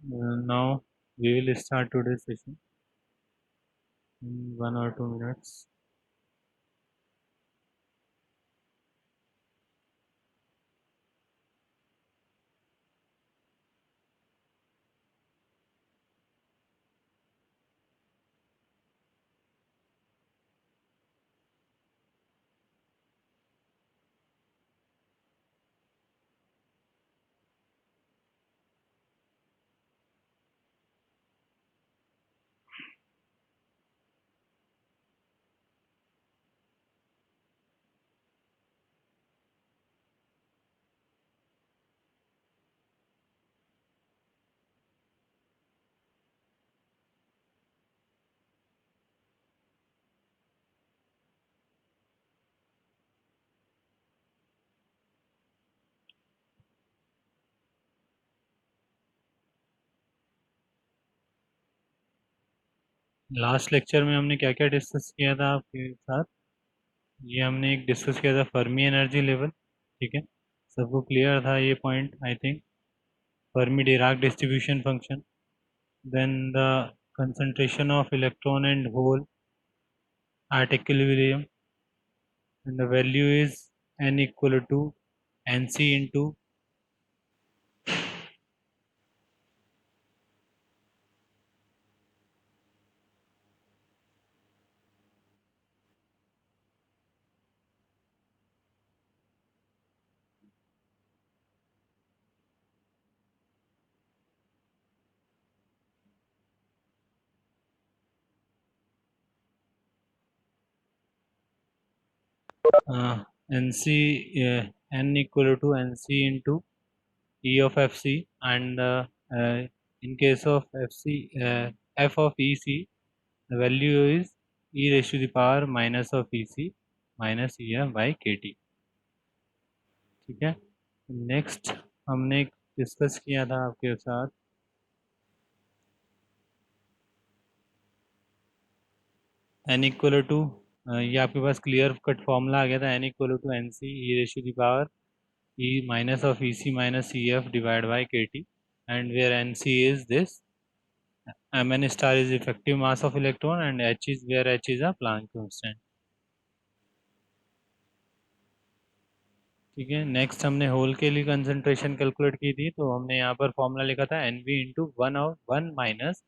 Now we will start today's session in 1 or 2 minutes. Last lecture में हमने क्या क्या डिस्कस किया था आपके साथ? ये हमने एक डिस्कस किया था फर्मी एनर्जी लेवल। ठीक है, सबको क्लियर था ये point I think. Fermi Dirac distribution function, then the concentration of electron and hole at equilibrium, and the value is n equal to nc into nc, n equal to nc into E of Fc, and in case of Fc, f of Ec, the value is e raised to the power minus of Ec minus Ef by kT। ठीक है, next हमने discuss किया था आपके साथ n equal to, ये आपके पास क्लियर कट फॉर्मूला आ गया था, n equal to N C E raise to the power e minus of Ec minus Ef divided by kT, and where nc is this mn star is effective mass of electron and h is where h is a Planck constant। ठीक है, next हमने whole के लिए concentration calculate की थी, तो हमने यहाँ पर फॉर्मूला लिखा था एन वी इंटू वन और one minus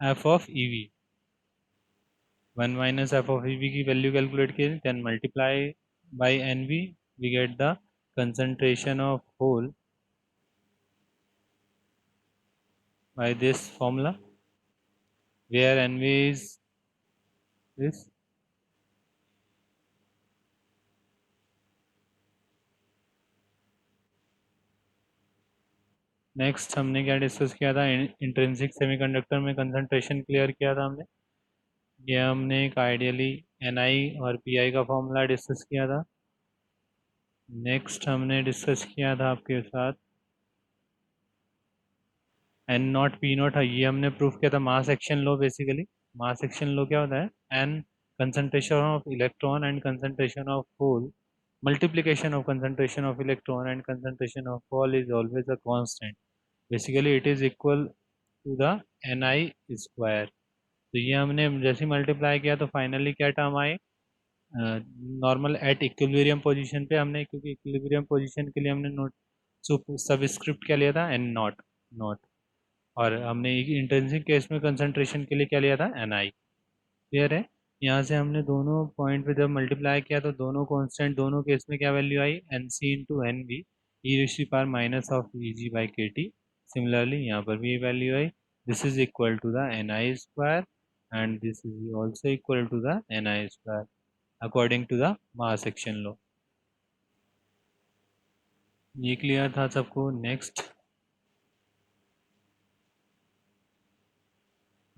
F of E V. One minus F of E V की वैल्यू कैलकुलेट की, then multiply by N V get the concentration of hole by this formula where nv is this। Next हमने क्या discuss किया था? Intrinsic semiconductor में concentration clear किया था हमने। ये हमने एक आइडियली एन और पी का फॉर्मूला डिस्कस किया था। नेक्स्ट हमने डिस्कस किया था आपके साथ एन नॉट पी नॉट है, ये हमने प्रूफ किया था mass action law. Basically mass action law क्या होता है? N concentration of electron and concentration of hole, multiplication of concentration of electron and concentration of hole is always a constant। basically it is equal to the ni square। तो ये हमने जैसे multiply किया तो finally क्या term आए? Normal at equilibrium position पे हमने, क्योंकि इक्विलिब्रियम पोजीशन के लिए हमने नोट सबस्क्रिप्ट क्या लिया था? N naught naught. और हमने इंट्रिंसिक केस में कंसंट्रेशन के लिए क्या लिया था? एन आई। क्लियर है? यहाँ से हमने दोनों पॉइंट पे जब मल्टीप्लाई किया तो दोनों कांस्टेंट, दोनों केस में क्या वैल्यू आई? N C into N V e raise power minus of E G by के टी। सिमिलरली यहाँ पर भी ये वैल्यू आई। This is equal to the N I square and this is also equal to the N I square according to the mass action law. ये clear था सबको?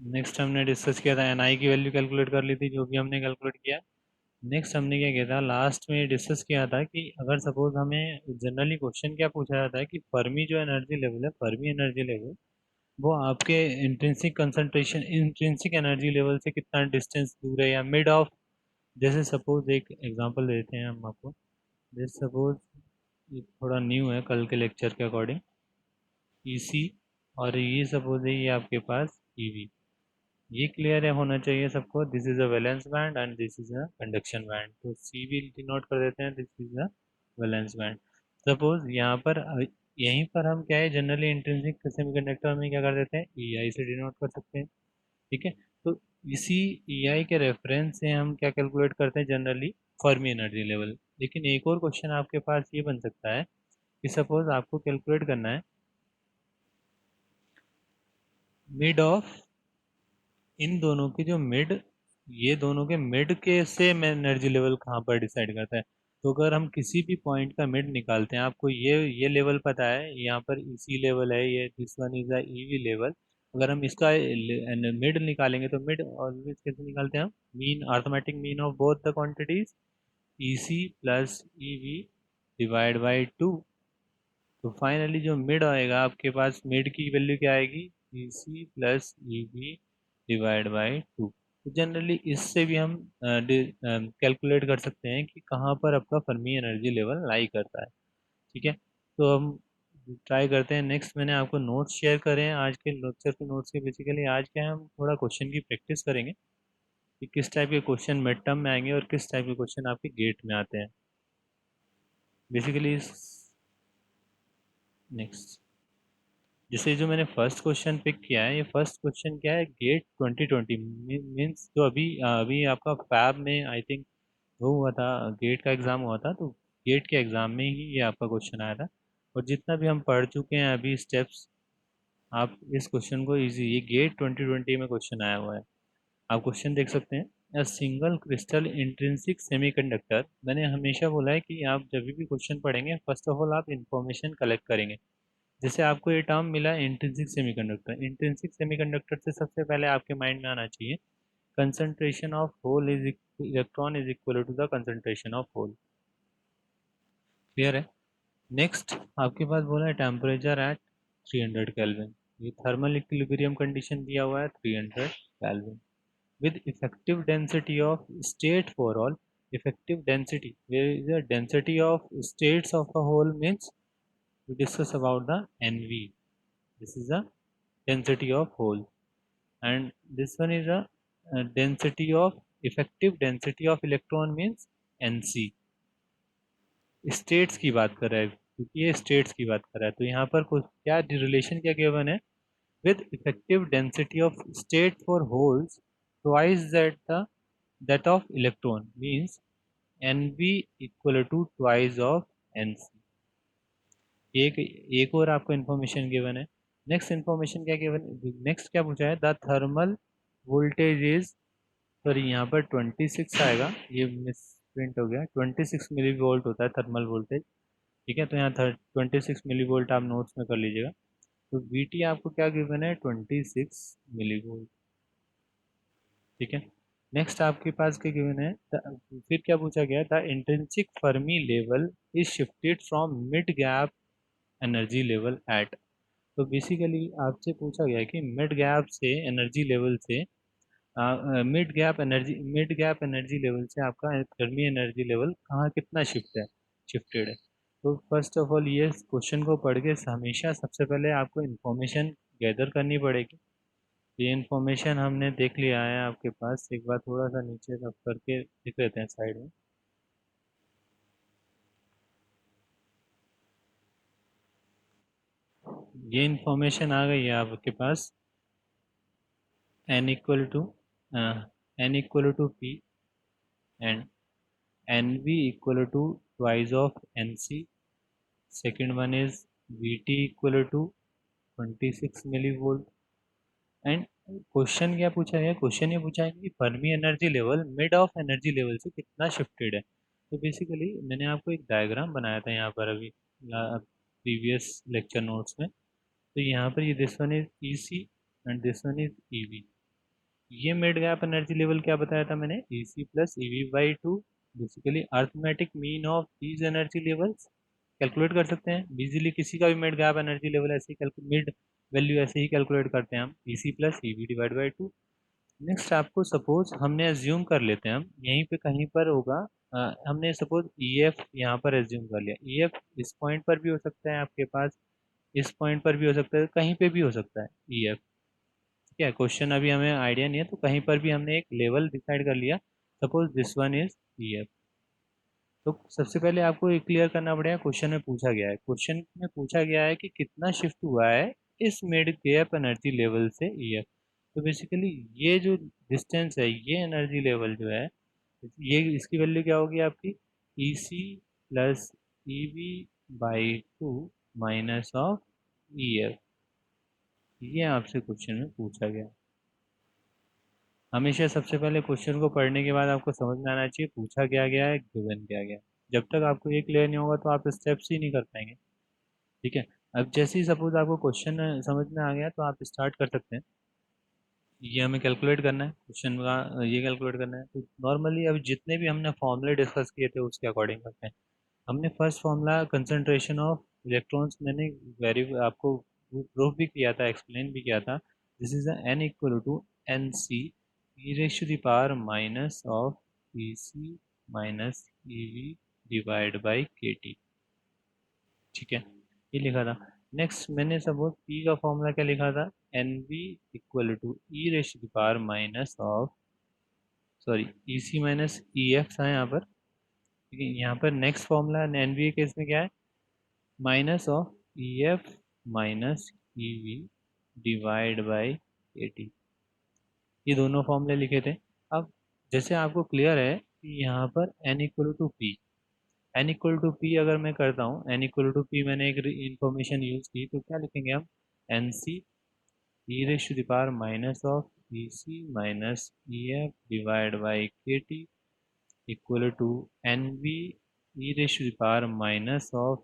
Next हमने डिस्कस किया था एन आई की वैल्यू कैलकुलेट कर ली थी, जो भी हमने कैलकुलेट किया। नेक्स्ट हमने क्या किया था? लास्ट में डिस्कस किया था कि अगर सपोज हमें जनरली क्वेश्चन क्या पूछा जाता है कि फर्मी जो एनर्जी लेवल है, फर्मी एनर्जी लेवल वो आपके intrinsic concentration, intrinsic energy level से कितना डिस्टेंस दूर है या मिड ऑफ। जैसे सपोज एक एग्जांपल देते हैं हम आपको। जैसे सपोज थोड़ा न्यू है कल के लेक्चर के अकॉर्डिंग, ई सी और ये सपोज है ये आपके पास ईवी। ये क्लियर है होना चाहिए सबको। This is a valence band and this is a conduction band, तो सी भी डिनोट कर देते हैं, this is a valence band. Suppose यहाँ पर यहीं पर हम क्या है जनरली इंट्रिंसिक सेमीकंडक्टर में क्या कर देते हैं, ई आई से डिनोट कर सकते हैं। ठीक है, तो इसी ई आई के रेफरेंस से हम क्या कैलकुलेट करते हैं जनरली, फर्मी एनर्जी लेवल। लेकिन एक और क्वेश्चन आपके पास ये बन सकता है कि सपोज आपको कैलकुलेट करना है मिड ऑफ इन दोनों की जो मिड, ये दोनों के मिड के से मैं एनर्जी लेवल कहाँ पर डिसाइड करता है। तो अगर हम किसी भी पॉइंट का मिड निकालते हैं, आपको ये लेवल पता है यहाँ पर इसी लेवल है, ये this one is the EV level. अगर हम इसका मिड निकालेंगे तो मिड ऑलवेज कैसे निकालते हैं हम, mean arithmetic mean of both the quantities, E C plus E V divide by two. तो फाइनली जो मिड आएगा आपके पास, मिड की वैल्यू क्या आएगी, E C plus E B divide by two. तो जनरली इससे भी हम कैलकुलेट कर सकते हैं कि कहाँ पर आपका फर्मी एनर्जी लेवल लाई करता है। ठीक है, तो हम ट्राई करते हैं। नेक्स्ट मैंने आपको नोट्स शेयर करे हैं आज के लेक्चर के नोट्स के। बेसिकली आज क्या है, हम थोड़ा क्वेश्चन की प्रैक्टिस करेंगे कि किस टाइप के क्वेश्चन मिड टर्म में आएंगे और किस टाइप के क्वेश्चन आपके गेट में आते हैं बेसिकली। नेक्स्ट, जैसे जो मैंने फर्स्ट क्वेश्चन पिक किया है, ये फर्स्ट क्वेश्चन क्या है, गेट 2020 मीन्स जो अभी अभी आपका फैब में आई थिंक वो हुआ था, गेट का एग्ज़ाम हुआ था, तो गेट के एग्ज़ाम में ही ये आपका क्वेश्चन आया था। और जितना भी हम पढ़ चुके हैं अभी स्टेप्स, आप इस क्वेश्चन को इजी, ये गेट 2020 में क्वेश्चन आया हुआ है। आप क्वेश्चन देख सकते हैं, a single crystal intrinsic semiconductor. मैंने हमेशा बोला है कि आप जब भी क्वेश्चन पढ़ेंगे फर्स्ट ऑफ ऑल आप इंफॉर्मेशन कलेक्ट करेंगे। जैसे आपको ये टर्म मिला इंट्रिंसिक सेमीकंडक्टर, इंट्रिंसिक सेमीकंडक्टर से सबसे पहले आपके माइंड में आना चाहिए concentration of hole is electron is equal to the concentration of hole. Clear है। नेक्स्ट आपके पास बोला है टेम्परेचर एट 300 केल्विन, ये थर्मल इक्विलिब्रियम कंडीशन दिया हुआ है 300 kelvin with effective density of state for all। effective density, where is the density of states of a whole means we discuss about the nv, this is the density of whole, and this one is a density of effective density of electron means nc। States की बात कर रहा है क्योंकि ये states की बात कर रहा है, तो यहाँ पर कुछ क्या रिलेशन क्या गिवन है, with effective density of state for holes twice that of electron means nv equal to twice of nc। एक एक और आपको इन्फॉर्मेशन गिवन है। नेक्स्ट इन्फॉर्मेशन क्या गिवन, नेक्स्ट क्या पूछा है, the thermal voltage is, sorry यहाँ पर 26 आएगा, ये मिस प्रिंट हो गया, 26 मिली वोल्ट होता है थर्मल वोल्टेज। ठीक है, तो यहाँ 26 मिली वोल्ट आप नोट्स में कर लीजिएगा। तो वी टी आपको क्या गिवन है, 26 मिली वोल्ट। ठीक है, नेक्स्ट आपके पास क्या गिवन है, फिर क्या पूछा गया था, intrinsic Fermi level is shifted from mid gap energy level at. तो बेसिकली आपसे पूछा गया कि मिड गैप से एनर्जी लेवल से मिड गैप एनर्जी लेवल से आपका फर्मी एनर्जी लेवल कहाँ कितना शिफ्टेड है। तो फर्स्ट ऑफ ऑल ये क्वेश्चन को पढ़ के हमेशा सबसे पहले आपको इन्फॉर्मेशन गैदर करनी पड़ेगी। ये इन्फॉर्मेशन हमने देख लिया है आपके पास, एक बार थोड़ा सा नीचे सब करके लिख लेते हैं साइड में। ये इन्फॉर्मेशन आ गई है आपके पास, n equal to p and nv equal to twice of nc। Second one is vt equal to 26 millivolt. And question क्या पूछा है, क्वेश्चन ये पूछा है कि Fermi energy level mid of energy level से कितना शिफ्टेड है। तो बेसिकली मैंने आपको एक डायग्राम बनाया था यहाँ पर अभी प्रीवियस लेक्चर नोट्स में। तो यहाँ पर ये this one is E C and this one is E V. ये मिड गैप एनर्जी लेवल क्या बताया था मैंने, E C plus E V by two. Basically arithmetic mean of these energy levels calculate कर सकते हैं इजीली, किसी का भी मिड गैप एनर्जी लेवल ऐसे ही मिड वैल्यू ऐसे ही कैलकुलेट करते हैं हम, E C plus E V divide by two. Next आपको सपोज हमने एज्यूम कर लेते हैं, हम यहीं पे कहीं पर होगा, हमने सपोज ई एफ यहाँ पर एज्यूम कर लिया, ई एफ इस पॉइंट पर भी हो सकता है आपके पास, इस पॉइंट पर भी हो सकता है, कहीं पे भी हो सकता है ई एफ। ठीक है, क्वेश्चन अभी हमें आइडिया नहीं है तो कहीं पर भी हमने एक लेवल डिसाइड कर लिया, suppose this one is E F. तो सबसे पहले आपको ये क्लियर करना पड़ेगा क्वेश्चन में पूछा गया है, क्वेश्चन में पूछा गया है कि कितना शिफ्ट हुआ है इस मिड गैप एनर्जी लेवल से ई एफ। तो बेसिकली ये जो डिस्टेंस है, ये एनर्जी लेवल जो है, ये इसकी वैल्यू क्या होगी आपकी, E C plus E V by two minus of E F. ये आपसे क्वेश्चन में पूछा गया। हमेशा सबसे पहले क्वेश्चन को पढ़ने के बाद आपको समझ में आना चाहिए पूछा क्या गया है, गिवन क्या गया है। जब तक आपको ये क्लियर नहीं होगा तो आप स्टेप्स ही नहीं कर पाएंगे। ठीक है, अब जैसे ही सपोज आपको क्वेश्चन समझ में आ गया तो आप स्टार्ट कर सकते हैं। ये हमें कैलकुलेट करना है, क्वेश्चन का ये कैलकुलेट करना है। तो नॉर्मली अब जितने भी हमने फॉर्मूले डिस्कस किए थे उसके अकॉर्डिंग करते हैं। हमने first formula concentration of electrons, मैंने वेरी आपको प्रूफ भी किया था, एक्सप्लेन भी किया था। This is N equal to N C E raise to the power minus of E C minus E V divide by के टी। ठीक है, ये लिखा था। नेक्स्ट मैंने सपोज पी का फॉर्मूला क्या लिखा था, N V equal to E raise to the power minus of, sorry, E C minus E F था यहाँ पर। ठीक है, यहाँ पर next formula N V case में क्या है, minus of E F minus E V divide by A T. ये दोनों फॉर्मूले लिखे थे। अब जैसे आपको क्लियर है कि यहाँ पर n equal to P, N equal to P अगर मैं करता हूँ, एन इक्वल टू पी मैंने एक इंफॉर्मेशन यूज की, तो क्या लिखेंगे हम, N C E raise to the power minus of E C minus E F divide by के T equal to N V E raise to the power minus of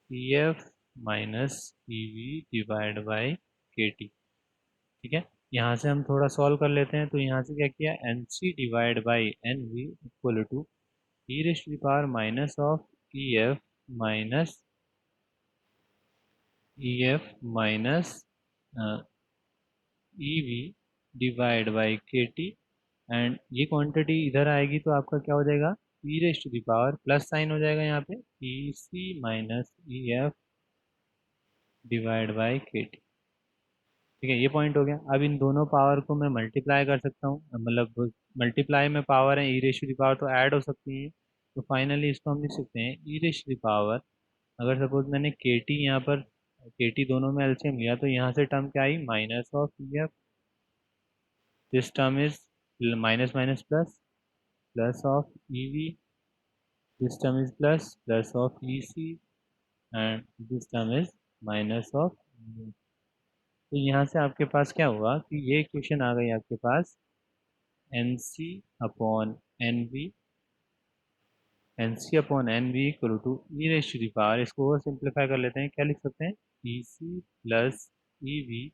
E F minus E V divide by के T. ठीक है, यहाँ से हम थोड़ा solve कर लेते हैं। तो यहाँ से क्या किया, N C divide by N V equal to E raise to the power minus of E F minus E F minus E V divide by के टी। एंड ये क्वांटिटी इधर आएगी तो आपका क्या हो जाएगा, E raise to the power plus sign हो जाएगा यहाँ पे, E C minus E F divide by के टी। ठीक है, ये पॉइंट हो गया। अब इन दोनों पावर को मैं मल्टीप्लाई कर सकता हूँ, मतलब मल्टीप्लाई में पावर है, ई रेश टू द पावर तो ऐड हो सकती है। तो फाइनली इसको हम लिख सकते हैं ई रेश टू द पावर, अगर सपोज मैंने के टी यहाँ पर, के टी दोनों में एलसीएम लिया तो यहाँ से टर्म क्या आई, minus of E F, this term is minus minus plus, plus of E V, this term is plus, plus of E C, and this term is minus of. तो यहाँ से आपके पास क्या हुआ कि ये इक्वेशन आ गई आपके पास, N C upon N V, N C upon N V equal to E raise to the power, इसको और सिंप्लीफाई कर लेते हैं, क्या लिख सकते हैं, E C plus E V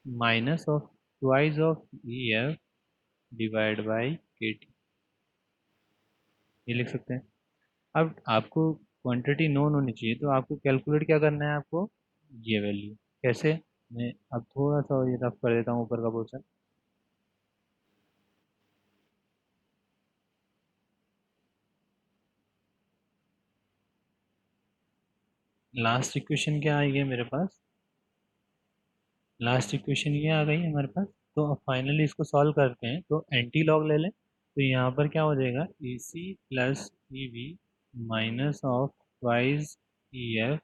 minus of twice of E F divide by के टी। ये लिख सकते हैं। अब आपको क्वांटिटी नोन होनी चाहिए तो आपको कैलकुलेट क्या करना है, आपको ये वैल्यू कैसे, मैं अब थोड़ा सा ये रफ कर देता हूँ ऊपर का पोर्शन। लास्ट इक्वेशन क्या आई है मेरे पास, लास्ट इक्वेशन ये आ गई है हमारे पास। तो अब फाइनली इसको सॉल्व करते हैं, तो एंटी लॉग ले लें। तो यहाँ पर क्या हो जाएगा, E C plus E V minus of twice E F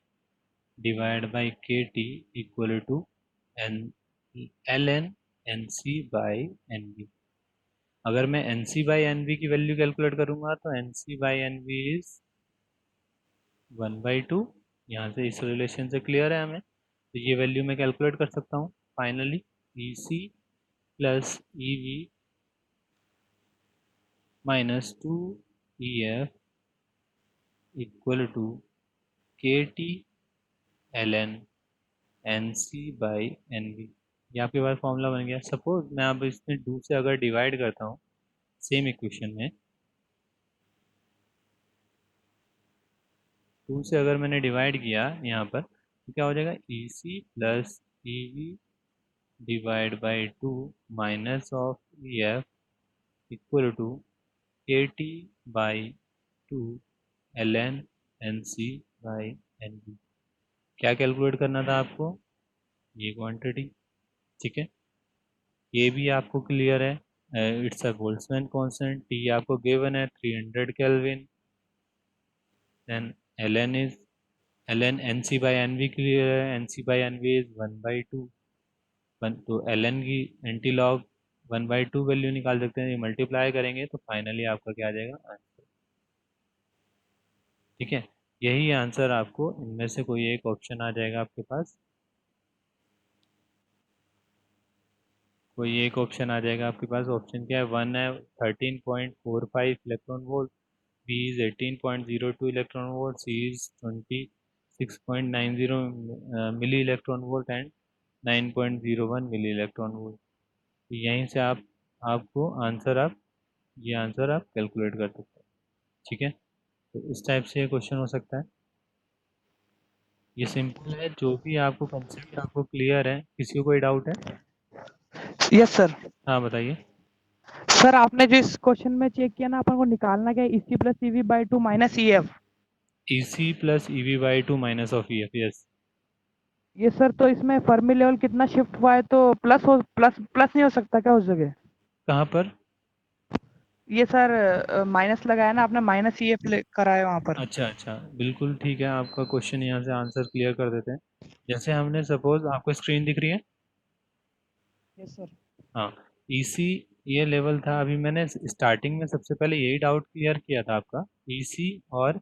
divide by के T equal to L N N N C by N बी। अगर मैं N C by N B की वैल्यू कैलकुलेट करूंगा तो N C by N B is 1/2। यहाँ से इस रिलेशन से क्लियर है हमें, तो ये वैल्यू मैं कैलकुलेट कर सकता हूँ। Finally E C plus E V minus two E F equal to K T L N N C by N B. ये आपके पास फॉर्मूला बन गया। सपोज मैं अब इसमें 2 से अगर डिवाइड करता हूँ सेम इक्वेशन में, 2 से अगर मैंने डिवाइड किया यहाँ पर तो क्या हो जाएगा, E C plus E V divide by two minus of E F equal to K T by two L N N C by NV। क्या कैलकुलेट करना था आपको? ये क्वांटिटी। ठीक है, ये भी आपको क्लियर है। It's a Boltzmann constant. T आपको गिवन है 300 kelvin. Then ln is ln NC by NV clear है। NC by NV is 1/2। तो ln की एंटी लॉग 1/2 वैल्यू निकाल सकते हैं। ये मल्टीप्लाई करेंगे तो फाइनली आपका क्या आ जाएगा? आंसर। ठीक है, यही आंसर आपको इनमें से कोई एक ऑप्शन आ जाएगा आपके पास। कोई एक ऑप्शन आ जाएगा आपके पास। ऑप्शन क्या है? वन है 13.45 electron volt, B is 18.02 electron volt, C is 26.90 milli electron volt and 9.01 milli electron volt. तो यहीं से आपको आंसर ये आंसर आप कैलकुलेट कर सकते हैं। ठीक है, तो इस टाइप से ये क्वेश्चन हो सकता है। ये सिंपल है, जो भी आपको कंसेप्ट आपको क्लियर है। किसी को कोई डाउट है? Yes sir. हाँ बताइए। सर आपने जो इस क्वेश्चन में चेक किया ना, अपन को निकालना क्या है? EC plus EV by 2 minus EF। EC plus EV/2 minus of EF। Yes. ये सर, तो इसमें फर्मी लेवल कितना शिफ्ट हुआ है, तो प्लस नहीं हो सकता क्या उस जगह? कहाँ पर? ये सर माइनस लगाया ना आपने, माइनस EF करा है वहाँ पर। अच्छा अच्छा, बिल्कुल ठीक है। आपका क्वेश्चन यहाँ से आंसर क्लियर कर देते हैं। जैसे हमने सपोज, आपको स्क्रीन दिख रही है? Yes sir. हाँ। EC ये लेवल था। अभी मैंने स्टार्टिंग में सबसे पहले यही डाउट क्लियर किया था आपका। EC और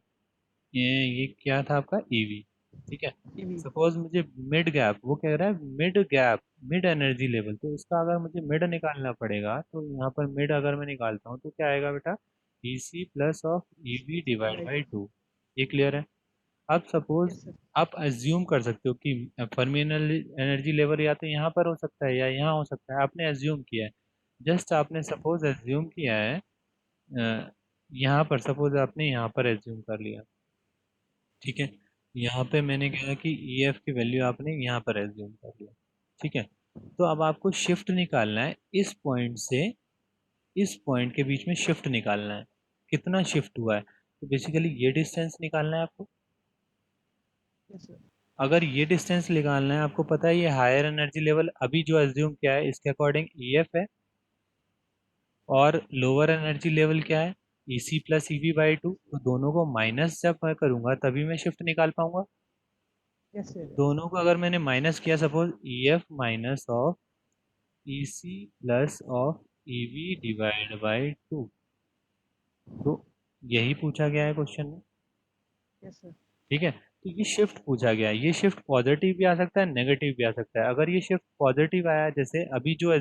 ये क्या था आपका? EV। ठीक है। EV। सपोज मुझे मिड गैप, वो कह रहा है mid gap, mid energy level, तो इसका अगर मुझे मिड निकालना पड़ेगा तो यहाँ पर मिड अगर मैं निकालता हूँ तो क्या आएगा बेटा? EC plus of EV divide by 2। ये क्लियर है? अब सपोज यस सर। आप अज्यूम कर सकते हो कि फर्मी एनर्जी लेवल या तो यहाँ पर हो सकता है या यहाँ हो सकता है। आपने अज्यूम किया है। जस्ट आपने सपोज अज्यूम किया है, यहाँ पर सपोज आपने यहाँ पर अज्यूम कर लिया। ठीक है, यहाँ पे मैंने कहा कि EF की वैल्यू आपने यहाँ पर एज्यूम कर लिया। ठीक है, तो अब आपको शिफ्ट निकालना है इस पॉइंट से इस पॉइंट के बीच में। शिफ्ट निकालना है, कितना शिफ्ट हुआ है। तो बेसिकली ये डिस्टेंस निकालना है आपको। Yes sir. अगर ये डिस्टेंस निकालना है, आपको पता है ये हायर एनर्जी लेवल अभी जो एज्यूम किया है इसके अकॉर्डिंग EF है, और लोअर एनर्जी लेवल क्या है? EC plus EV/2। तो दोनों को माइनस जब मैं करूंगा तभी मैं शिफ्ट निकाल पाऊंगा। Yes sir. दोनों को अगर मैंने माइनस किया, suppose EF minus of EC plus of EV divide by 2, तो यही पूछा गया है क्वेश्चन में। Yes sir. ठीक है, तो ये शिफ्ट पूछा गया है। ये शिफ्ट पॉजिटिव भी आ सकता है, नेगेटिव भी आ सकता है। अगर ये शिफ्ट पॉजिटिव आया, जैसे अभी जो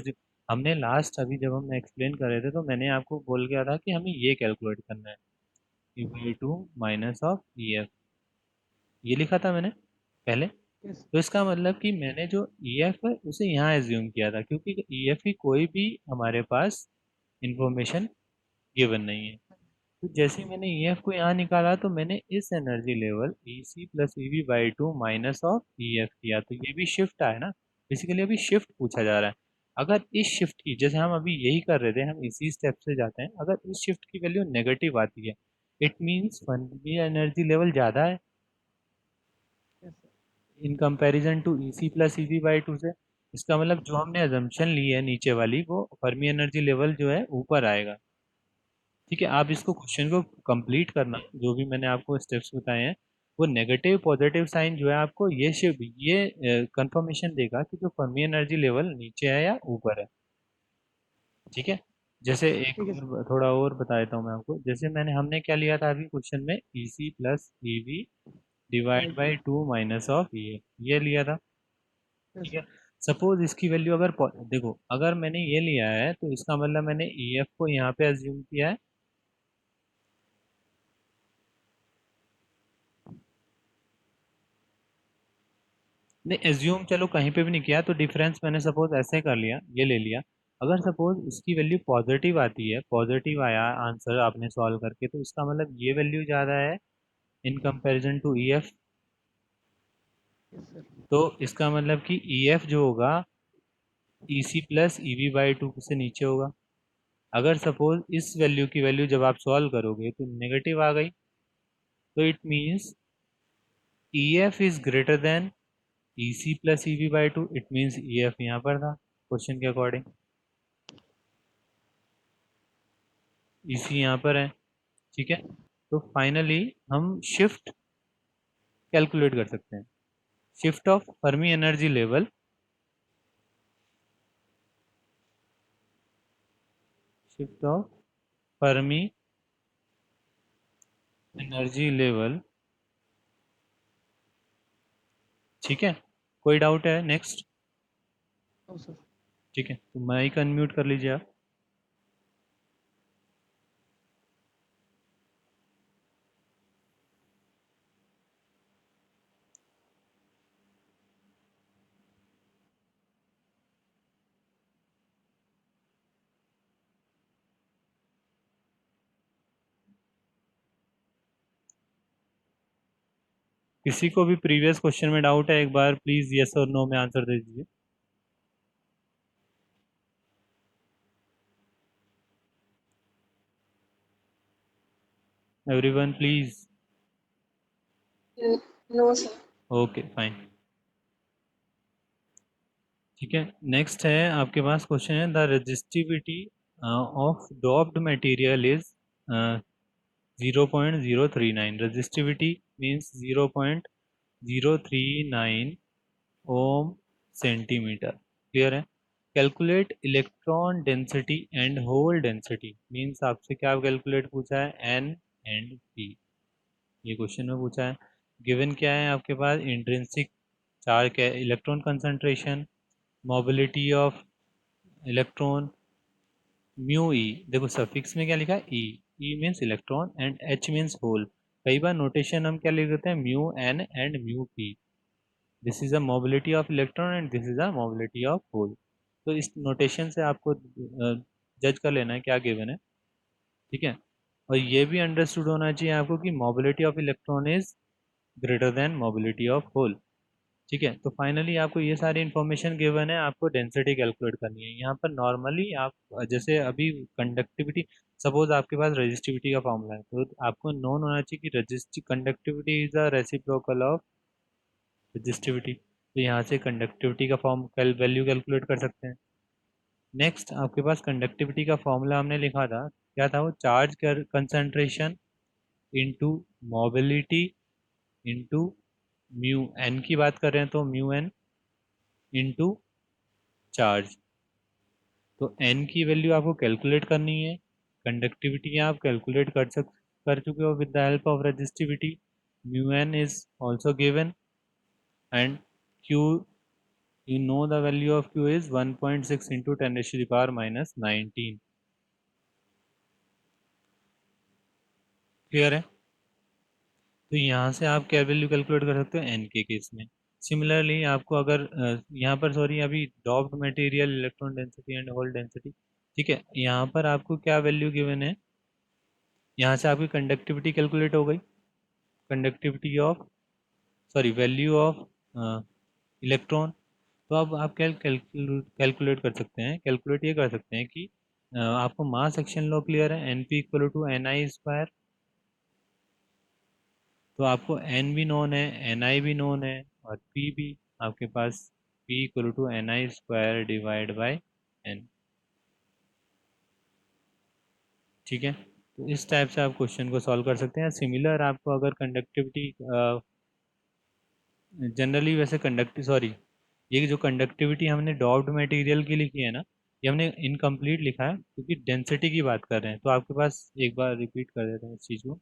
हमने लास्ट, अभी जब हम एक्सप्लेन कर रहे थे तो मैंने आपको बोल गया था कि हमें ये कैलकुलेट करना है, EV/2 माइनस ऑफ EF। ये लिखा था मैंने पहले। यस। तो इसका मतलब कि मैंने जो EF है उसे यहाँ एज्यूम किया था, क्योंकि EF की कोई भी हमारे पास इंफॉर्मेशन गिवन नहीं है। तो जैसे ही मैंने EF को यहाँ निकाला तो मैंने इस energy level EC plus EV/2 minus of EF किया, तो ये भी शिफ्ट आया ना। बेसिकली अभी शिफ्ट पूछा जा रहा है। अगर इस शिफ्ट की, जैसे हम अभी यही कर रहे थे, हम इसी स्टेप से जाते हैं, अगर इस शिफ्ट की वैल्यू नेगेटिव आती है, it means Fermi energy level ज़्यादा है yes sir. In comparison to EC plus EV/2 से। इसका मतलब जो हमने अजम्पशन ली है नीचे वाली, वो फर्मी एनर्जी लेवल जो है ऊपर आएगा। ठीक है, आप इसको क्वेश्चन को कंप्लीट करना, जो भी मैंने आपको स्टेप्स बताए हैं, वो नेगेटिव पॉजिटिव साइन जो है आपको ये शिफ्ट, ये कंफर्मेशन देगा कि जो फर्मी एनर्जी लेवल नीचे है या ऊपर है। ठीक है, जैसे एक ठीक है और थोड़ा और बता देता हूँ मैं आपको। जैसे हमने क्या लिया था अभी क्वेश्चन में? EC plus EV divide sir. By 2 minus of ये लिया था। यस ठीक है, सर। सपोज इसकी वैल्यू अगर देखो, अगर मैंने ये लिया है तो इसका मतलब मैंने EF को यहाँ पे अज्यूम किया है। नहीं, एज्यूम चलो कहीं पे भी नहीं किया, तो डिफरेंस मैंने सपोज ऐसे कर लिया, ये ले लिया। अगर सपोज इसकी वैल्यू पॉजिटिव आती है, पॉजिटिव आया आंसर आपने सॉल्व करके, तो इसका मतलब ये वैल्यू ज़्यादा है in comparison to EF। Yes sir. तो इसका मतलब कि EF जो होगा EC प्लस EV/2 से नीचे होगा। अगर सपोज इस वैल्यू की वैल्यू जब आप सॉल्व करोगे तो नेगेटिव आ गई, तो it means EF is greater then EC plus EV by 2, it means EF यहाँ पर था क्वेश्चन के अकॉर्डिंग, EC यहाँ पर है, ठीक है। तो फाइनली हम शिफ्ट कैलकुलेट कर सकते हैं, shift of Fermi energy level, shift of Fermi energy level, ठीक है। कोई डाउट है नेक्स्ट? No sir. ठीक है, तो माइक अनम्यूट कर लीजिए आप। किसी को भी प्रीवियस क्वेश्चन में डाउट है, एक बार प्लीज यस और नो में आंसर दे दीजिए। Everyone please. No sir. Okay fine, ठीक है। नेक्स्ट है आपके पास क्वेश्चन है, the resistivity of doped material is 0.039, resistivity means 0.039 ohm centimetre, clear है। Calculate electron density and hole density, means आपसे क्या कैलकुलेट पूछा है, एन एंड पी, ये क्वेश्चन में पूछा है। गिवन क्या है आपके पास, इंट्रिंसिक चार्ज क्या है, electron concentration, mobility of electron, mu E, देखो सफिक्स में क्या लिखा है, E, E means electron and H means hole. कई बार नोटेशन हम क्या लिख देते हैं, mu N and mu P, this is a mobility of electron and this is a mobility of hole. तो इस नोटेशन से आपको जज कर लेना है क्या गिवन है, ठीक है। और ये भी अंडरस्टूड होना चाहिए आपको कि mobility of electron is greater than mobility of hole, ठीक है। तो फाइनली आपको ये सारी इन्फॉर्मेशन गिवन है, आपको डेंसिटी कैलकुलेट करनी है। यहाँ पर नॉर्मली आप जैसे अभी कंडक्टिविटी, सपोज आपके पास रेजिस्टिविटी का फॉर्मूला है, तो आपको नोन होना चाहिए कि resistive conductivity is a reciprocal of resistivity, तो यहाँ से कंडक्टिविटी का फॉर्म वैल्यू कैलकुलेट कर सकते हैं। नेक्स्ट आपके पास कंडक्टिविटी का फॉर्मूला हमने लिखा था, क्या था वो, charge concentration into mobility into mu N की बात कर रहे हैं तो म्यू एन इनटू चार्ज। तो n की वैल्यू आपको कैलकुलेट करनी है, कंडक्टिविटी आप कैलकुलेट कर चुके हो with the help of resistivity, mu N is also given and q, you know the value of q is 1.6 into 10 raised to the power minus 19, clear है। तो यहाँ से आप क्या वैल्यू कैलकुलेट कर सकते हो n के केस में। सिमिलरली आपको अगर यहाँ पर सॉरी अभी doped material electron density and hole density, ठीक है, यहाँ पर आपको क्या वैल्यू गिवन है, यहाँ से आपकी कंडक्टिविटी कैलकुलेट हो गई, conductivity of sorry value of electron. तो अब आप कैलकुलेट कर सकते हैं, कैलकुलेट ये कर सकते हैं कि आपको मास एक्शन लो क्लियर है, N P equal to N I square, तो आपको एन भी नोन है, एन आई भी नोन है, और पी भी आपके पास P equal to N I square divide by N, ठीक है। तो इस टाइप से आप क्वेश्चन को सॉल्व कर सकते हैं। सिमिलर आपको अगर कंडक्टिविटी जनरली वैसे कंडक्टिव सॉरी ये जो कंडक्टिविटी हमने डॉप्ड मटेरियल की लिखी है ना, ये हमने इनकम्प्लीट लिखा है क्योंकि डेंसिटी की बात कर रहे हैं। तो आपके पास एक बार रिपीट कर देते हैं इस चीज़ को,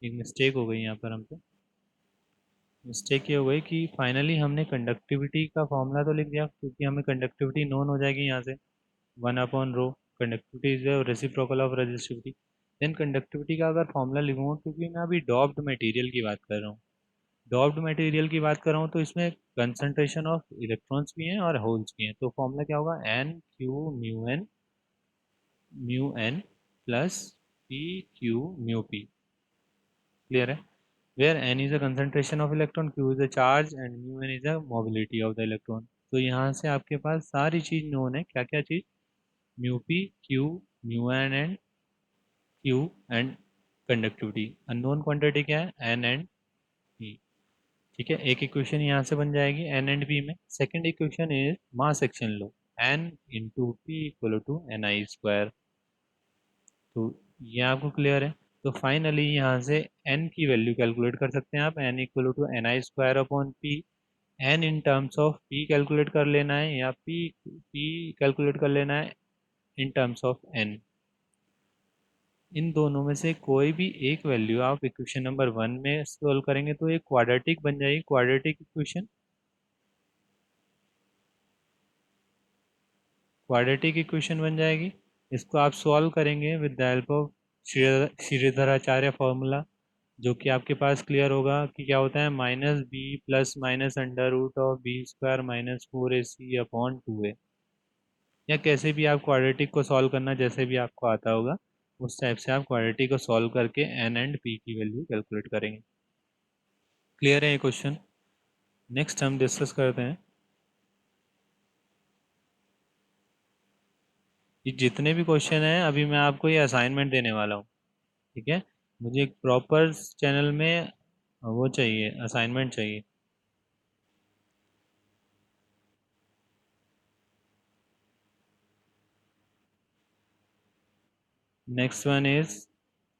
एक मिस्टेक हो गई यहाँ पर हमसे। मिस्टेक ये हो गई कि फाइनली हमने कंडक्टिविटी का फॉर्मूला तो लिख दिया, क्योंकि हमें कंडक्टिविटी नोन हो जाएगी यहाँ से, 1/रो, conductivity is reciprocal of resistivity. Then conductivity का अगर फॉर्मूला लिखूंगा, क्योंकि मैं अभी डॉप्ड मटेरियल की बात कर रहा हूँ, डॉप्ड मटेरियल की बात कर रहा हूँ, तो इसमें कंसंट्रेशन ऑफ इलेक्ट्रॉन्स भी हैं और होल्स भी हैं। तो फॉर्मूला क्या होगा, N Q mu N plus P Q mu P, clear है। Where N is a concentration of electron, Q is a charge and mu N is a mobility of the electron. तो यहाँ से आपके पास सारी चीज़ known है, क्या क्या चीज़, mu P Q mu N and Q and conductivity. Unknown quantity क्या है, एन एंड पी, ठीक है, एक इक्वेशन यहाँ से बन जाएगी एन एंड पी में। Second equation is mass action law, n into p equal to N I square. तो ये आपको क्लियर है। तो फाइनली यहाँ से n की वैल्यू कैलकुलेट कर सकते हैं आप, n equal to N I square upon p. n in terms of p calculate कर लेना है, या p कैलकुलेट कर लेना है इन टर्म्स ऑफ n। इन दोनों में से कोई भी एक वैल्यू आप इक्वेशन नंबर 1 में सोल्व करेंगे तो एक क्वाड्रेटिक बन जाएगी, क्वाड्रेटिक इक्वेशन। क्वाड्रेटिक इक्वेशन बन जाएगी। इसको आप सॉल्व करेंगे with the help of Shridharacharya formula, जो कि आपके पास क्लियर होगा कि क्या होता है, minus b plus minus under root of b square minus 4ac upon 2a। या कैसे भी आप क्वाड्रेटिक को सॉल्व करना, जैसे भी आपको आता होगा उस टाइप से आप क्वाड्रेटिक को सॉल्व करके एन एंड पी की वैल्यू कैलकुलेट करेंगे। क्लियर है ये क्वेश्चन? नेक्स्ट हम डिस्कस करते हैं ये जितने भी क्वेश्चन हैं, अभी मैं आपको ये असाइनमेंट देने वाला हूँ। ठीक है, मुझे एक प्रॉपर चैनल में वो चाहिए, असाइनमेंट चाहिए। Next one is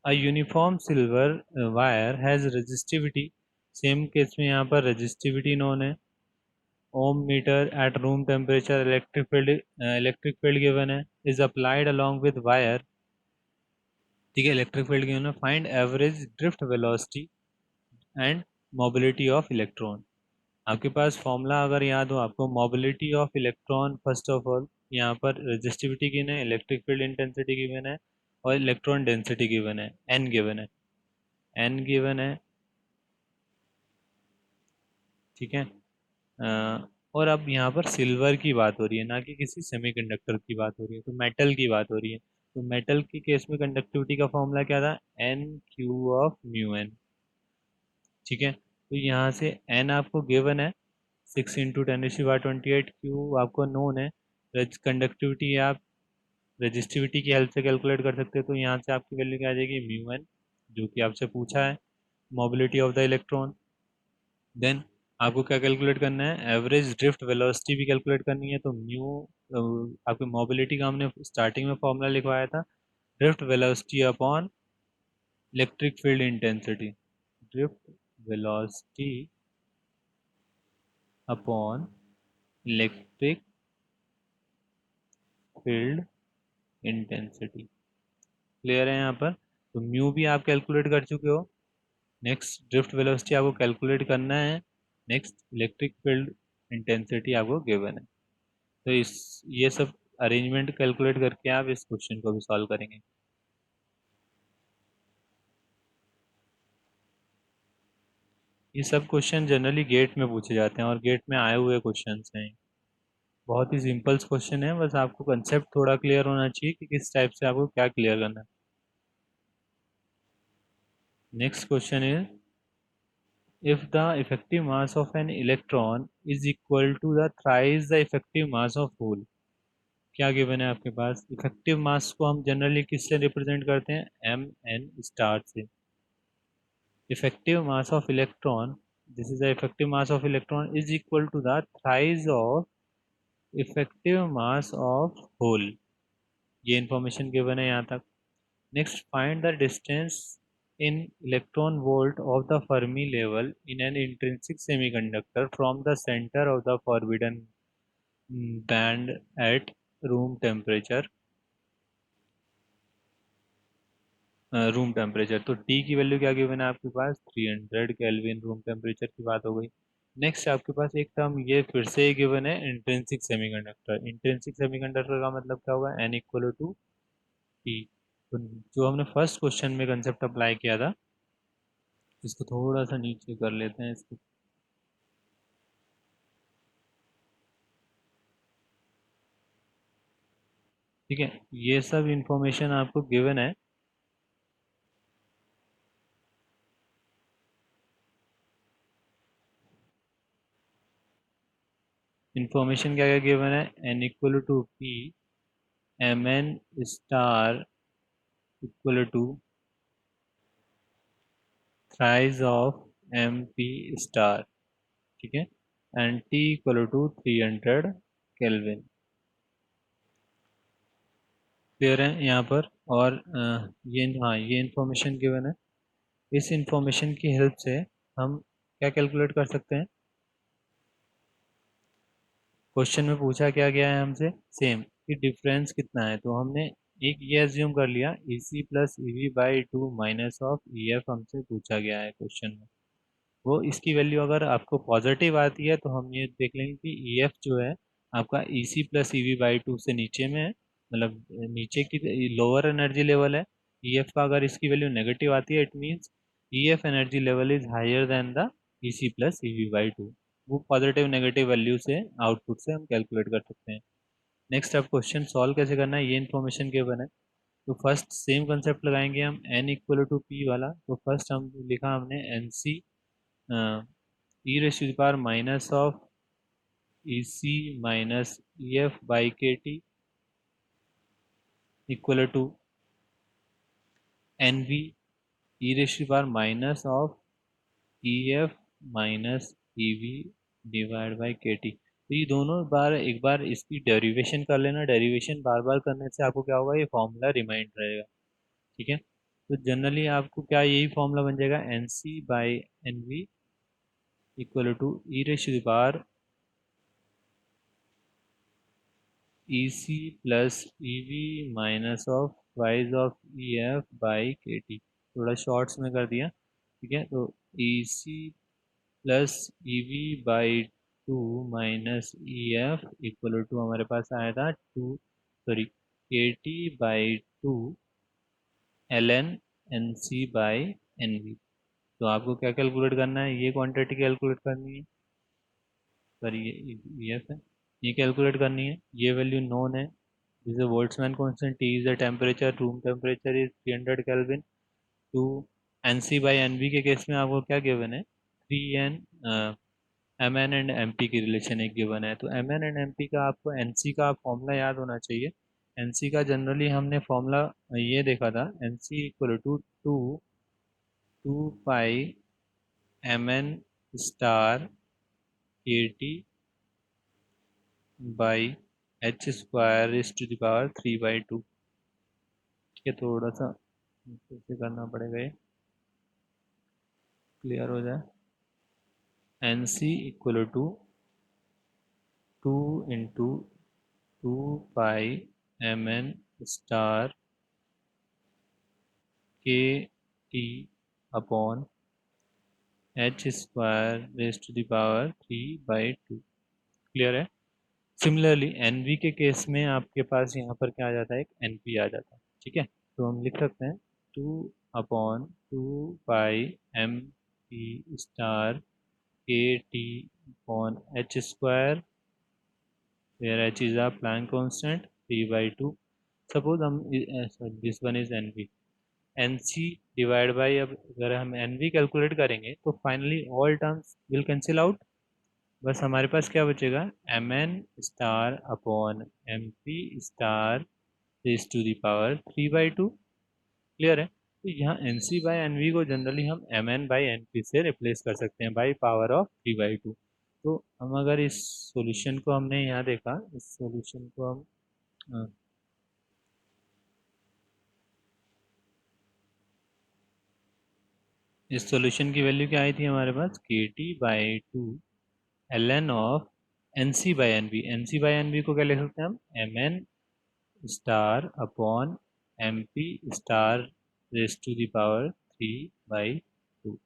a uniform silver wire has resistivity. Same case में यहाँ पर रेजिस्टिविटी नोन है, ohm metre at room temperature, electric field given है, is applied along with wire. ठीक है, इलेक्ट्रिक फील्ड गिवन है, find average drift velocity and mobility of electron. आपके पास फॉर्मूला अगर याद हो आपको, mobility of electron first of all, यहाँ पर रेजिस्टिविटी गिवन है, इलेक्ट्रिक फील्ड इंटेंसिटी गिवन है, और इलेक्ट्रॉन डेंसिटी गिवन है, एन गिवन है, एन गिवन है। ठीक है, और अब यहाँ पर सिल्वर की बात हो रही है, ना कि किसी सेमीकंडक्टर की बात हो रही है, तो मेटल की बात हो रही है। तो मेटल के केस में कंडक्टिविटी का फॉर्मूला क्या था, n q of mu n. ठीक है, तो यहाँ से एन आपको गिवन है 6 × 10⁻28, क्यू आपको नोन है, कंडक्टिविटी आप रजिस्टिविटी की हेल्प से कैलकुलेट कर सकते हो। तो यहाँ से आपकी वैल्यू क्या आ जाएगी, म्यू एन, जो कि आपसे पूछा है, mobility of the electron. Then आपको क्या कैलकुलेट करना है, एवरेज ड्रिफ्ट वेलोसिटी भी कैलकुलेट करनी है। तो म्यू आपकी मोबिलिटी का हमने स्टार्टिंग में फॉर्मूला लिखवाया था, drift velocity upon electric field intensity, drift velocity upon electric field intensity. Clear है यहाँ पर? तो म्यू भी आप कैलकुलेट कर चुके हो। नेक्स्ट ड्रिफ्ट वेलोसिटी आपको कैलकुलेट करना है, नेक्स्ट इलेक्ट्रिक फील्ड इंटेंसिटी आपको गिवन है। तो इस ये सब अरेंजमेंट कैलकुलेट करके आप इस क्वेश्चन को भी सॉल्व करेंगे। ये सब क्वेश्चन जनरली गेट में पूछे जाते हैं और गेट में आए हुए क्वेश्चन हैं। बहुत ही सिंपल क्वेश्चन है, बस आपको कंसेप्ट थोड़ा क्लियर होना चाहिए कि किस टाइप से आपको क्या क्लियर करना है। Next question is, if the effective mass of an electron is equal to the thrice the effective mass of hole। क्या गिवन है आपके पास, इफेक्टिव मास को हम जनरली किससे रिप्रेजेंट करते हैं, एम एन स्टार से। Effective mass of electron, this is the effective mass of electron is equal to the thrice of effective mass of hole. ये इंफॉर्मेशन गिवन है यहाँ तक। Next, find the distance in electron volt of the Fermi level in an intrinsic semiconductor from the center of the forbidden band at room temperature। Room temperature, तो T की value क्या given है आपके पास, 300 kelvin room temperature की बात हो गई। Next आपके पास एक टर्म ये फिर से गिवन है, इंट्रिंसिक सेमीकंडक्टर। इंट्रिंसिक सेमीकंडक्टर का मतलब क्या होगा, N इक्वल टू T। तो जो हमने फर्स्ट क्वेश्चन में कंसेप्ट अप्लाई किया था, इसको थोड़ा सा नीचे कर लेते हैं इसको। ठीक है, ये सब इंफॉर्मेशन आपको गिवन है। इंफॉर्मेशन क्या क्या गिवन है, n equal to p, m N star equal to thrice of m P star. ठीक है, and T equal to 300 kelvin. Clear है यहाँ पर? और ये इंफॉर्मेशन गिवन है। इस इंफॉर्मेशन की हेल्प से हम क्या कैलकुलेट कर सकते हैं? क्वेश्चन में पूछा क्या गया है हमसे? सेम, कि डिफरेंस कितना है। तो हमने एक ये एज्यूम कर लिया, E C plus E V by two minus of E F हमसे पूछा गया है क्वेश्चन में। वो इसकी वैल्यू अगर आपको पॉजिटिव आती है तो हम ये देख लेंगे कि ई एफ जो है आपका E C plus E V by two से नीचे में है, मतलब नीचे की लोअर एनर्जी लेवल है। ई एफ का अगर इसकी वैल्यू नेगेटिव आती है, it means e f energy level is higher than the e C plus E V by two. वो पॉजिटिव नेगेटिव वैल्यू से आउटपुट से हम कैलकुलेट कर सकते हैं। नेक्स्ट अब क्वेश्चन सॉल्व कैसे करना है, ये इन्फॉर्मेशन गिवन है। तो फर्स्ट सेम कंसेप्ट लगाएंगे हम, n इक्वल टू पी वाला। तो फर्स्ट हम लिखा हमने N C E raise to the power minus of E C minus E F by के T equal to N V E raise to the power minus of E F minus E V divide by के T. तो ये दोनों बार एक बार इसकी derivation कर लेना। Derivation बार बार करने से आपको क्या होगा, ये फॉर्मूला रिमाइंड रहेगा। ठीक है, तो जनरली आपको क्या यही फॉर्मूला बन जाएगा, N C by N V equal to E raise to the power E C plus E V minus of prize of E F by के टी। थोड़ा शॉर्ट्स में कर दिया। ठीक है, तो E C plus E V by two minus E F equal to हमारे पास आया था two, sorry, K T by two L N N C by N V. तो आपको क्या कैलकुलेट करना है, ये क्वांटिटी कैलकुलेट करनी है। सॉरी, ये एफ है, ये कैलकुलेट करनी है। ये वैल्यू नोन है, जैसे Boltzmann constant T is the temperature, room temperature is 300 kelvin. Two N C by N V के केस में आपको क्या गिवन है, 3n m n and m p की रिलेशन एक गिवन है। तो M n and m p का आपको एन सी का फॉर्मूला याद होना चाहिए। एन सी का जनरली हमने फॉर्मूला ये देखा था, N C equal to two two pi M N star K T by H square is to the power 3/2। ठीक है, थोड़ा सा फिर से करना पड़ेगा ये, क्लियर हो जाए। N C equal to two into two pi M N star K T upon H square raise to the power 3/2। Clear है? सिमिलरली एन वी के केस में आपके पास यहाँ पर क्या आ जाता है, एक एन पी आ जाता है। ठीक है, तो हम लिख सकते हैं two upon two pi M P star K T upon H square, where h is a Planck constant 3/2। Suppose हम this one is N V, N C divide by, अब अगर हम एन वी कैलकुलेट करेंगे तो finally all terms will cancel out. बस हमारे पास क्या बचेगा, M N star upon M P star raise to the power 3/2। Clear है? तो यहाँ N C by N v को जनरली हम m N by N p से रिप्लेस कर सकते हैं बाई पावर ऑफ 3/2। तो हम अगर इस सॉल्यूशन को हमने यहाँ देखा, इस सॉल्यूशन को हम इस सॉल्यूशन की वैल्यू क्या आई थी हमारे पास, k T by two L n of n C by N b. N C by N b को क्या लिख सकते हैं हम, m N star upon M P star raise to the power 3/2।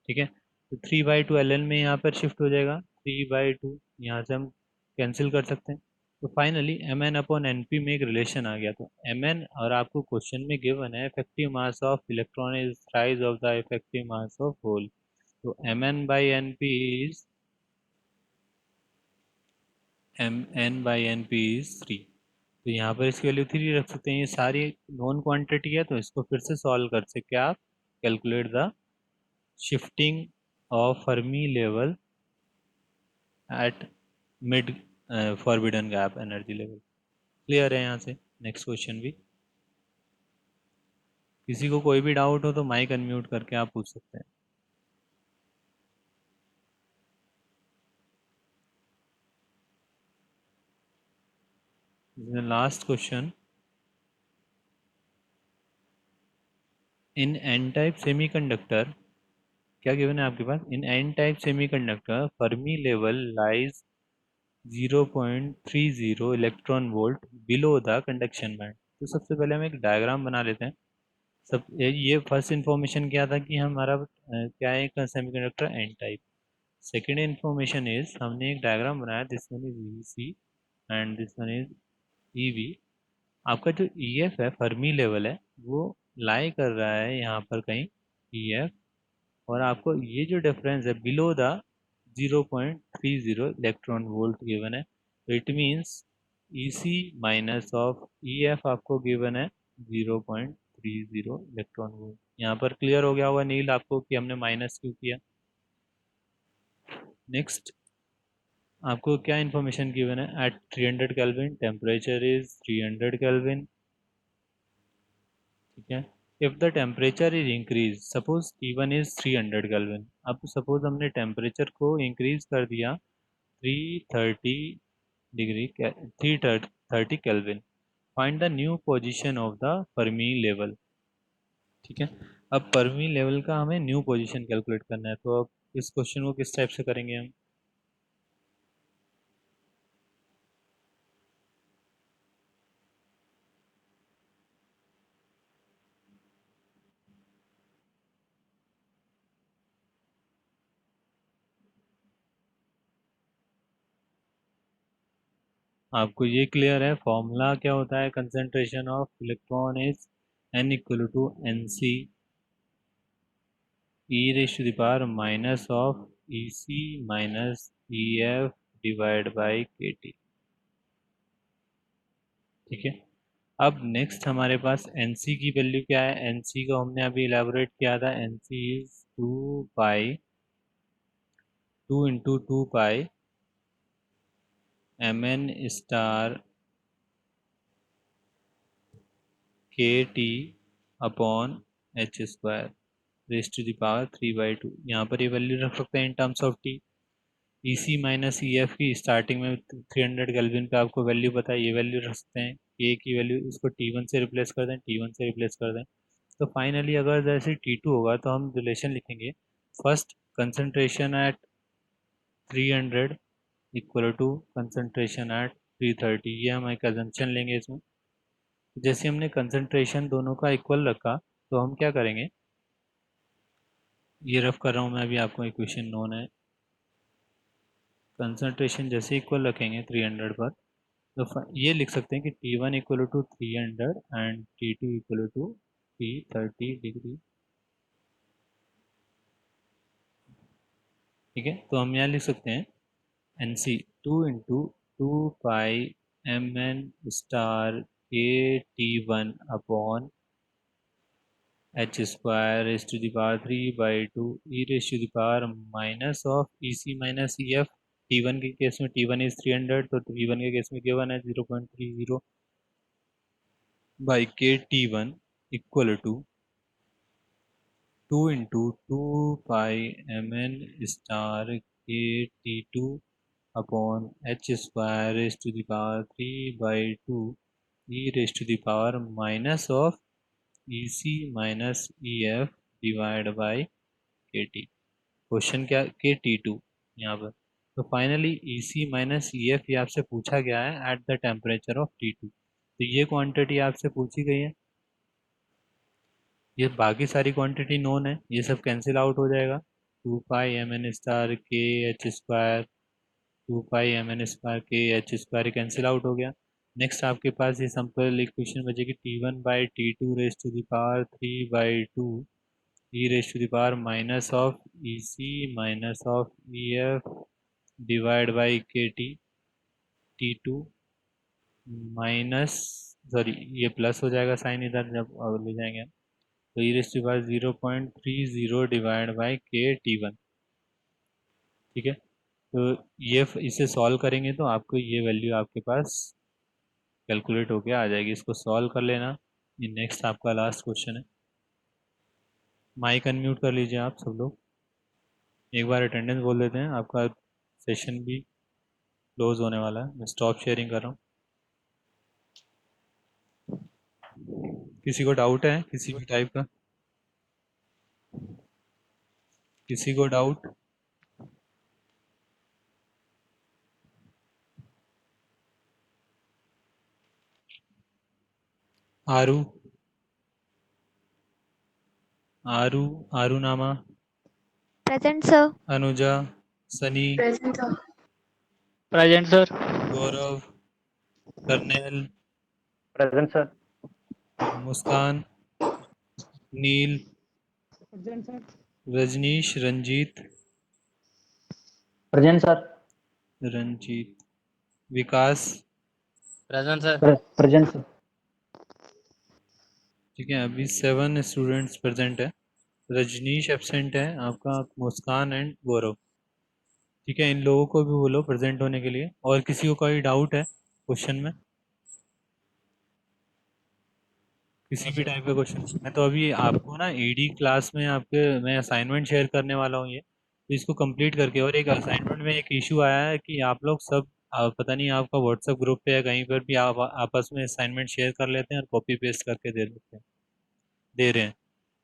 ठीक है, तो 3/2 एल एन में यहाँ पर शिफ्ट हो जाएगा, 3/2 यहाँ से हम कैंसिल कर सकते हैं। तो finally m n upon n p में एक रिलेशन आ गया। तो एम एन, और आपको क्वेश्चन में गिवन है effective mass of electron is thrice of the effective mass of hole. तो M N by N P is M N by N P is 3। तो यहाँ पर इसकी वैल्यू 3 रख सकते हैं। ये सारी नॉन क्वांटिटी है, तो इसको फिर से सॉल्व कर सकते हैं आप। Calculate the shifting of Fermi level at mid forbidden gap energy level. Clear है यहाँ से? नेक्स्ट क्वेश्चन भी, किसी को कोई भी डाउट हो तो माइक अनम्यूट करके आप पूछ सकते हैं। Last question, in N type semiconductor, क्या गिवन है आपके पास, in N type semiconductor Fermi level lies 0.30 electron volt below the conduction band. तो सबसे पहले हम एक डायग्राम बना लेते हैं। ये फर्स्ट इंफॉर्मेशन क्या था कि हमारा क्या है, एक semiconductor n type. Second information is हमने एक डायग्राम बनाया, this one is EC and this one is EV. आपका जो ईएफ है, फर्मी लेवल है, वो लाई कर रहा है यहाँ पर कहीं, ईएफ, और आपको ये जो डिफरेंस है below the 0.30 electron volt given है। तो it means e C minus of E f आपको गिवन है 0.30 इलेक्ट्रॉन वोल्ट। यहाँ पर क्लियर हो गया होगा नील आपको कि हमने माइनस क्यों किया। नेक्स्ट आपको क्या इन्फॉर्मेशन गिवन है, at 300 kelvin temperature is 300 kelvin. ठीक है, if the temperature is increase, suppose T1 is 300 kelvin. अब सपोज हमने टेम्परेचर को इंक्रीज कर दिया 330 degree, 330 kelvin. Find the new position of the Fermi level. ठीक है, अब फर्मी लेवल का हमें न्यू पोजीशन कैलकुलेट करना है। तो अब इस क्वेश्चन को किस टाइप से करेंगे हम, आपको ये क्लियर है फॉर्मूला क्या होता है, concentration of electron is n equal to N C E raise to the power minus of E C minus E F divide by के टी। ठीक है, अब नेक्स्ट हमारे पास एन सी की वैल्यू क्या है, एन सी को हमने अभी इलेबोरेट किया था, N C is 2 pi 2 × 2 pi M N star K T upon H square raise to the power 3/2। यहाँ पर ये वैल्यू रख सकते हैं in terms of T. E C minus E F की स्टार्टिंग में 300 केल्विन पे आपको वैल्यू पता है, ये वैल्यू रख सकते हैं। के की वैल्यू इसको T1 से रिप्लेस कर दें, T1 से रिप्लेस कर दें। तो फाइनली अगर जैसे T2 होगा तो हम रिलेशन लिखेंगे, first concentration at 300 equal to concentration at 330। ये हम एक अजम्पशन लेंगे इसमें। जैसे हमने कंसंट्रेशन दोनों का इक्वल रखा तो हम क्या करेंगे, ये रफ कर रहा हूँ मैं अभी आपको, इक्वेशन नोन है। कंसंट्रेशन जैसे इक्वल रखेंगे 300 पर, तो ये लिख सकते हैं कि T1 equal to 300 and T2 equal to 330 degree. ठीक है, तो हम यहाँ लिख सकते हैं n c 2 × 2 pi M N star k T1 upon H square raise to the power 3/2 E raise to the power minus of E C minus E f. T1 के case में T1 इज 300, तो T1 के case में given है 0.30 by के T1 equal to 2 × 2 pi M N star k T2 upon H square raise to the power 3/2 E raise to the power minus of E C minus E F divide by के t. Question क्या, k T2 यहाँ पर। तो finally ई सी minus E F ये आपसे पूछा गया है at the temperature of T2। तो ये क्वांटिटी आपसे पूछी गई है, ये बाकी सारी क्वांटिटी नोन है, ये सब कैंसिल आउट हो जाएगा। 2 पाई एम एन स्टार के H square, 2 pi M N square के एच स्क्वायर कैंसिल आउट हो गया। नेक्स्ट आपके पास ये सिंपल इक्वेशन बचेगी T1/T2 raise to the power 3/2 E raise to the power minus of E C minus of E F divide by के T. T2 minus, sorry ये plus हो जाएगा sign इधर जब ले जाएंगे, तो E raise to power 0.30 divide by के T1। ठीक है, तो ये इसे सॉल्व करेंगे तो आपको ये वैल्यू आपके पास कैलकुलेट होके आ जाएगी, इसको सॉल्व कर लेना। ये नेक्स्ट आपका लास्ट क्वेश्चन है। माइक अनम्यूट कर लीजिए आप सब लोग, एक बार अटेंडेंस बोल देते हैं, आपका सेशन भी क्लोज होने वाला है। मैं स्टॉप शेयरिंग कर रहा हूँ। किसी को डाउट है किसी भी टाइप का? किसी को डाउट? आरू, आरू, आरू नामा, Present, sir. Anuja, Sunny, Present, sir. Present, sir. गौरव, करनेल, Present, sir. मुस्कान, नील, रजनीश, रंजीत, Present, sir. रंजीत, विकास। Present, sir. Present, sir. ठीक है, अभी 7 स्टूडेंट्स प्रेजेंट है। रजनीश एब्सेंट है आपका, मुस्कान एंड गौरव। ठीक है, इन लोगों को भी बोलो प्रेजेंट होने के लिए। और किसी को कोई डाउट है क्वेश्चन में? किसी भी टाइप का क्वेश्चन? मैं तो अभी आपको ना एडी क्लास में आपके मैं असाइनमेंट शेयर करने वाला हूँ ये, तो इसको कंप्लीट करके। और एक असाइनमेंट में एक इशू आया है कि आप लोग सब पता नहीं आपका व्हाट्सएप ग्रुप पे या कहीं पर भी आप आपस में असाइनमेंट शेयर कर लेते हैं और कॉपी पेस्ट करके दे रहे हैं।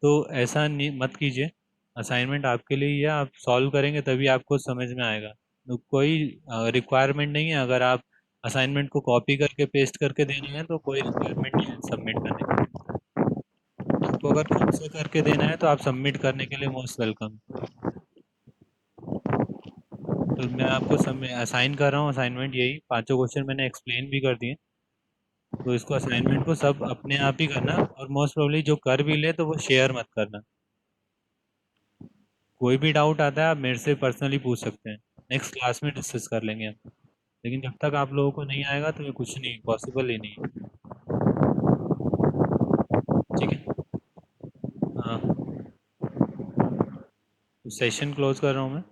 तो ऐसा नहीं मत कीजिए। असाइनमेंट आपके लिए ही है, आप सॉल्व करेंगे तभी आपको समझ में आएगा। तो कोई रिक्वायरमेंट नहीं है, अगर आप असाइनमेंट को कॉपी करके पेस्ट करके देना है तो कोई रिक्वायरमेंट नहीं है सबमिट करने की। आपको अगर खुद से करके देना है तो आप सबमिट करने के लिए मोस्ट वेलकम। तो मैं आपको असाइन कर रहा हूँ असाइनमेंट, यही पांचों क्वेश्चन मैंने एक्सप्लेन भी कर दिए। तो इसको असाइनमेंट को सब अपने आप ही करना, और मोस्ट प्रोबेबली जो कर भी ले तो वो शेयर मत करना। कोई भी डाउट आता है आप मेरे से पर्सनली पूछ सकते हैं, नेक्स्ट क्लास में डिस्कस कर लेंगे हम। लेकिन जब तक आप लोगों को नहीं आएगा तो ये कुछ नहीं पॉसिबल ही नहीं है। ठीक है, हाँ। तो सेशन क्लोज कर रहा हूँ मैं।